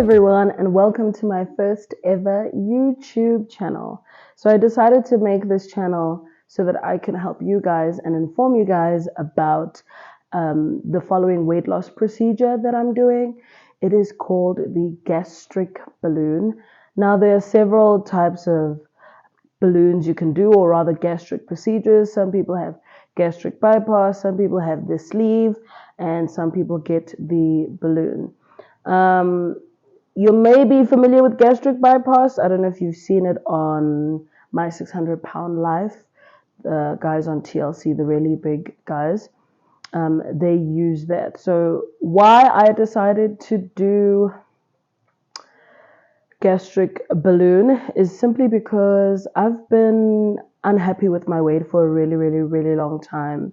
everyone, and welcome to my first ever YouTube channel. So I decided to make this channel so that I can help you guys and inform you guys about the following weight loss procedure that I'm doing. It is called the gastric balloon. Now there are several types of balloons you can do, or rather gastric procedures. Some people have gastric bypass, some people have the sleeve, and some people get the balloon. You may be familiar with gastric bypass. I don't know if you've seen it on My 600 Pound Life. Guys on TLC, the really big guys, they use that. So why I decided to do gastric balloon is simply because I've been unhappy with my weight for a really long time.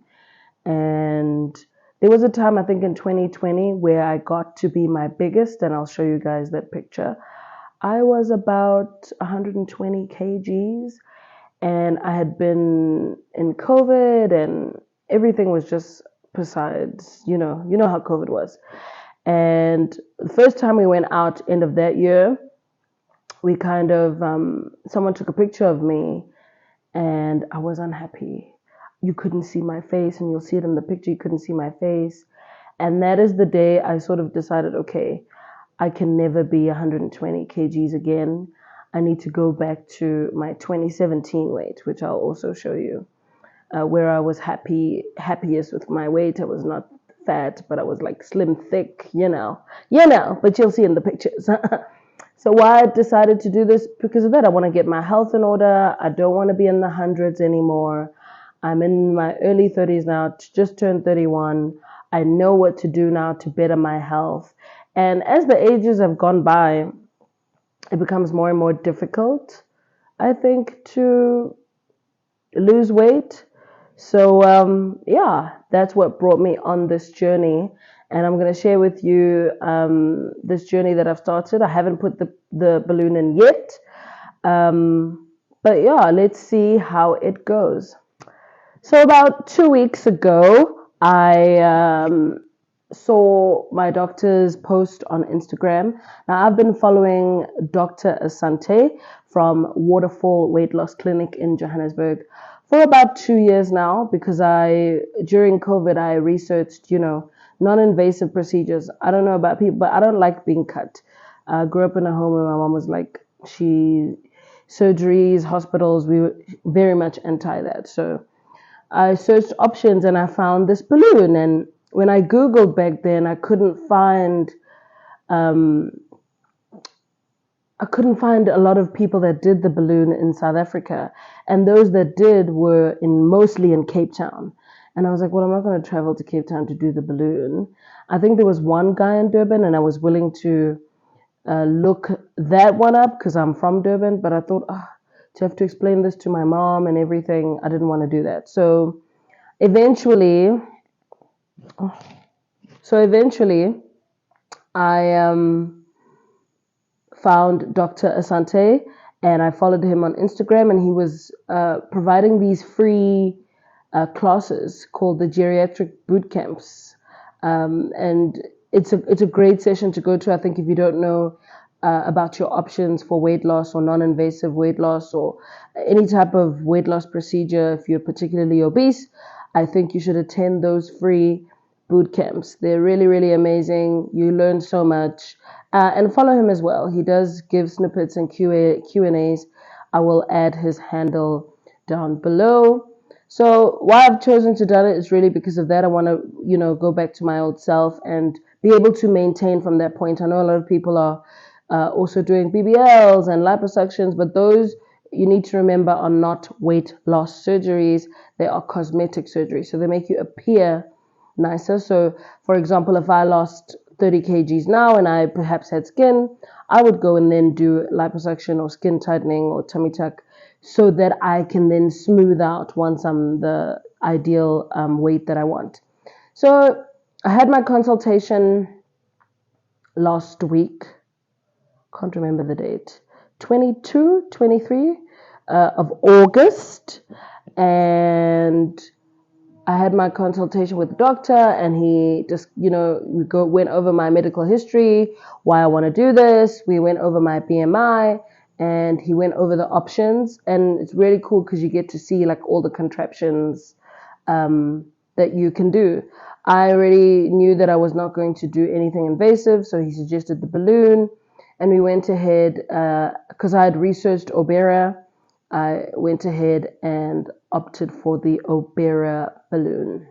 And there was a time, I think in 2020, where I got to be my biggest, and I'll show you guys that picture. I was about 120 kgs, and I had been in COVID, and everything was just besides, you know how COVID was. And the first time we went out, end of that year, we kind of, someone took a picture of me, and I was unhappy. You couldn't see my face, and you'll see it in the picture. You couldn't see my face. And that is the day I sort of decided, okay, I can never be 120 kgs again. I need to go back to my 2017 weight, which I'll also show you, where I was happiest with my weight. I was not fat, but I was like slim, thick, but you'll see in the pictures. So why I decided to do this, because of that, I want to get my health in order. I don't want to be in the hundreds anymore. I'm in my early 30s now, just turned 31. I know what to do now to better my health. And as the ages have gone by, it becomes more and more difficult, I think, to lose weight. So, that's what brought me on this journey. And I'm going to share with you this journey that I've started. I haven't put the balloon in yet. But yeah, let's see how it goes. So about 2 weeks ago, I saw my doctor's post on Instagram. Now, I've been following Dr Asante from Waterfall Weight Loss Clinic in Johannesburg for about 2 years now, because during COVID, I researched, non-invasive procedures. I don't know about people, but I don't like being cut. I grew up in a home where my mom was like, surgeries, hospitals, we were very much anti that. So I searched options and I found this balloon. And when I Googled back then, I couldn't find a lot of people that did the balloon in South Africa. And those that did were mostly in Cape Town. And I was like, well, I'm not going to travel to Cape Town to do the balloon. I think there was one guy in Durban, and I was willing to look that one up because I'm from Durban. But I thought, to have to explain this to my mom and everything, I didn't want to do that. So eventually, I found Dr. Asante, and I followed him on Instagram, and he was providing these free classes called the geriatric boot camps. And it's a great session to go to. I think if you don't know about your options for weight loss or non-invasive weight loss or any type of weight loss procedure, if you're particularly obese, I think you should attend those free boot camps. They're really amazing. You learn so much. And follow him as well. He does give snippets and Q&As. I will add his handle down below. So why I've chosen to do it is really because of that. I want to, go back to my old self and be able to maintain from that point. I know a lot of people are also doing BBLs and liposuctions, but those, you need to remember, are not weight loss surgeries. They are cosmetic surgeries. So they make you appear nicer. So for example, if I lost 30 kgs now and I perhaps had skin, I would go and then do liposuction or skin tightening or tummy tuck so that I can then smooth out once I'm the ideal weight that I want. So I had my consultation last week. Can't remember the date. 23 of August. And I had my consultation with the doctor, and he just, went over my medical history, why I want to do this. We went over my BMI, and he went over the options. And it's really cool because you get to see like all the contraptions that you can do. I already knew that I was not going to do anything invasive, so he suggested the balloon, and we went ahead because I had researched Orbera. I went ahead and opted for the Orbera balloon.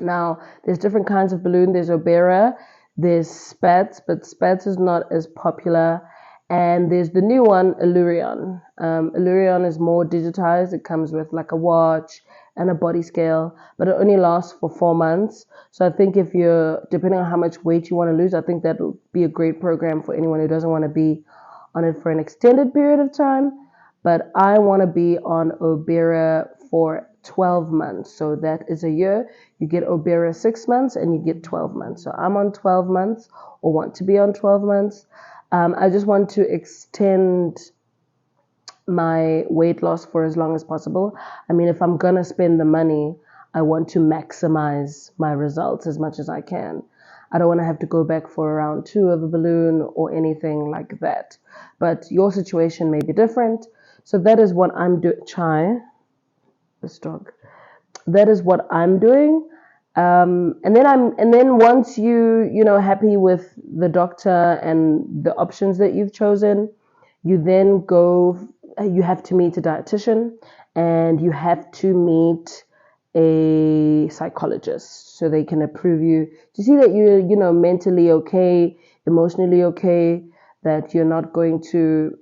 Now, there's different kinds of balloon. There's Orbera, there's Spats, but Spats is not as popular. And there's the new one, Illurion. Illurion is more digitized. It comes with like a watch and a body scale, but it only lasts for 4 months. So I think if you're, depending on how much weight you want to lose, I think that will be a great program for anyone who doesn't want to be on it for an extended period of time. But I want to be on Orbera for 12 months. So that is a year. You get Orbera 6 months and you get 12 months. So I'm on 12 months or want to be on 12 months. I just want to extend my weight loss for as long as possible. I mean, if I'm going to spend the money, I want to maximize my results as much as I can. I don't want to have to go back for a round 2 of a balloon or anything like that. But your situation may be different. So that is what I'm doing. Chai, this dog. That is what I'm doing. And then once happy with the doctor and the options that you've chosen, you then go. You have to meet a dietitian, and you have to meet a psychologist so they can approve you to see that you're mentally okay, emotionally okay, that you're not going to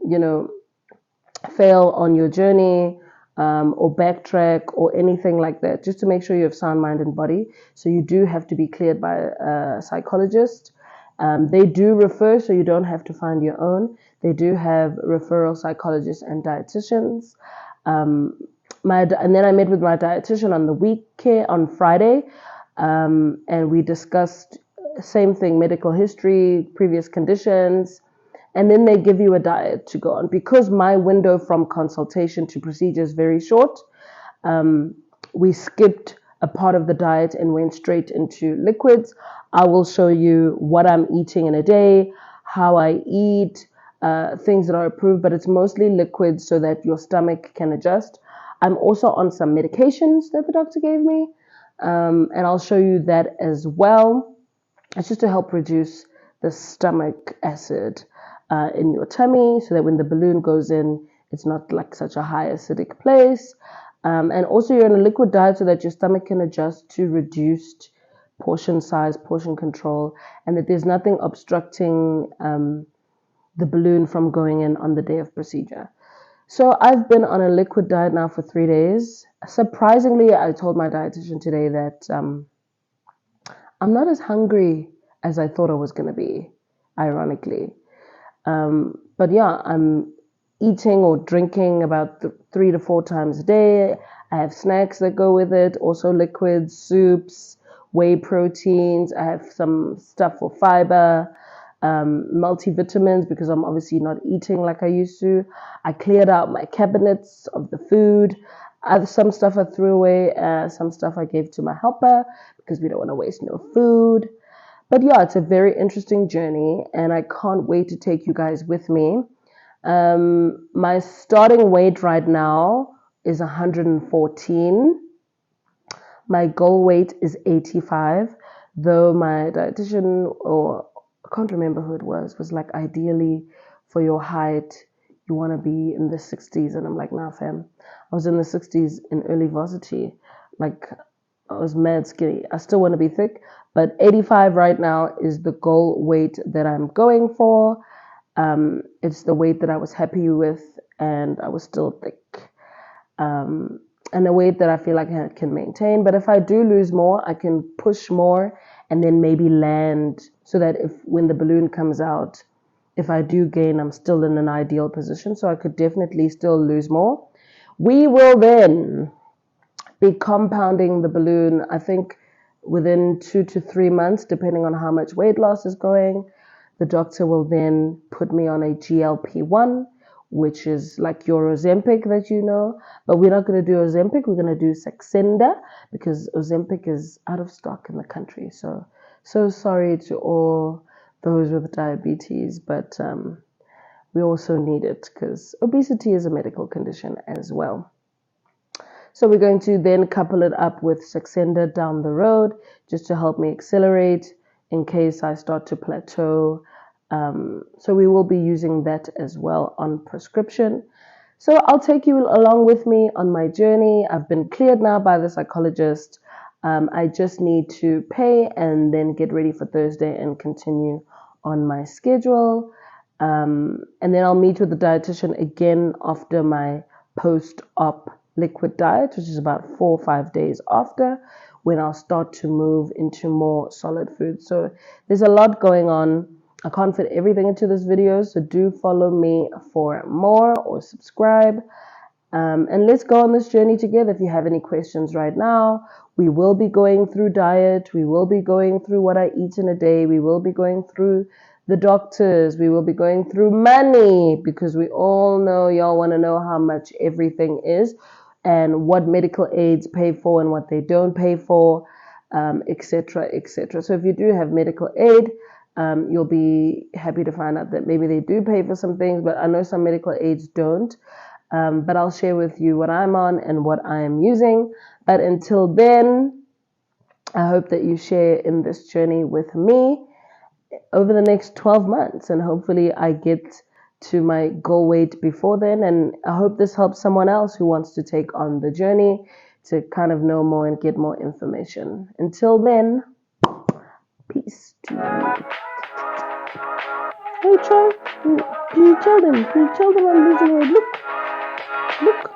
fail on your journey, or backtrack or anything like that, just to make sure you have sound mind and body. So you do have to be cleared by a psychologist. They do refer, so you don't have to find your own. They do have referral psychologists and dietitians. And then I met with my dietitian on Friday, and we discussed same thing, medical history, previous conditions, and then they give you a diet to go on. Because my window from consultation to procedure is very short, we skipped a part of the diet and went straight into liquids. I will show you what I'm eating in a day, how I eat, things that are approved, but it's mostly liquids so that your stomach can adjust. I'm also on some medications that the doctor gave me, and I'll show you that as well. It's just to help reduce the stomach acid in your tummy, so that when the balloon goes in, it's not like such a high acidic place. And also you're on a liquid diet so that your stomach can adjust to reduced portion size, portion control, and that there's nothing obstructing the balloon from going in on the day of procedure. So I've been on a liquid diet now for 3 days. Surprisingly, I told my dietitian today that I'm not as hungry as I thought I was going to be, ironically. But yeah, I'm eating or drinking about 3 to 4 times a day. I have snacks that go with it, also liquids, soups, whey proteins. I have some stuff for fiber, multivitamins, because I'm obviously not eating like I used to. I cleared out my cabinets of the food. Some stuff I threw away, some stuff I gave to my helper because we don't want to waste no food. But yeah, it's a very interesting journey, and I can't wait to take you guys with me. My starting weight right now is 114. My goal weight is 85, though my dietitian, or I can't remember who it was like, ideally for your height, you want to be in the 60s. And I'm like, nah, fam. I was in the 60s in early varsity. Like, I was mad skinny. I still want to be thick, but 85 right now is the goal weight that I'm going for. It's the weight that I was happy with, and I was still thick. And a weight that I feel like I can maintain. But if I do lose more, I can push more and then maybe land, so that when the balloon comes out, if I do gain, I'm still in an ideal position. So I could definitely still lose more. We will then be compounding the balloon, I think, within 2 to 3 months, depending on how much weight loss is going. The doctor will then put me on a GLP-1, which is like your Ozempic that you know. But we're not going to do Ozempic. We're going to do Saxenda because Ozempic is out of stock in the country. So sorry to all those with diabetes, but we also need it because obesity is a medical condition as well. So we're going to then couple it up with Saxenda down the road just to help me accelerate in case I start to plateau. So we will be using that as well on prescription. So I'll take you along with me on my journey. I've been cleared now by the psychologist. I just need to pay and then get ready for Thursday and continue on my schedule. And then I'll meet with the dietitian again after my post-op liquid diet, which is about 4 or 5 days after, when I'll start to move into more solid food. So there's a lot going on. I can't fit everything into this video, so do follow me for more or subscribe. And let's go on this journey together. If you have any questions right now, we will be going through diet. We will be going through what I eat in a day. We will be going through the doctors. We will be going through money because we all know y'all want to know how much everything is and what medical aids pay for and what they don't pay for, etc., etc. So if you do have medical aid, you'll be happy to find out that maybe they do pay for some things, but I know some medical aids don't. But I'll share with you what I'm on and what I am using. But until then, I hope that you share in this journey with me over the next 12 months. And hopefully I get to my goal weight before then. And I hope this helps someone else who wants to take on the journey to kind of know more and get more information. Until then, peace to you. Hey, Troy, do you tell them? Do you tell them I'm losing weight? Look.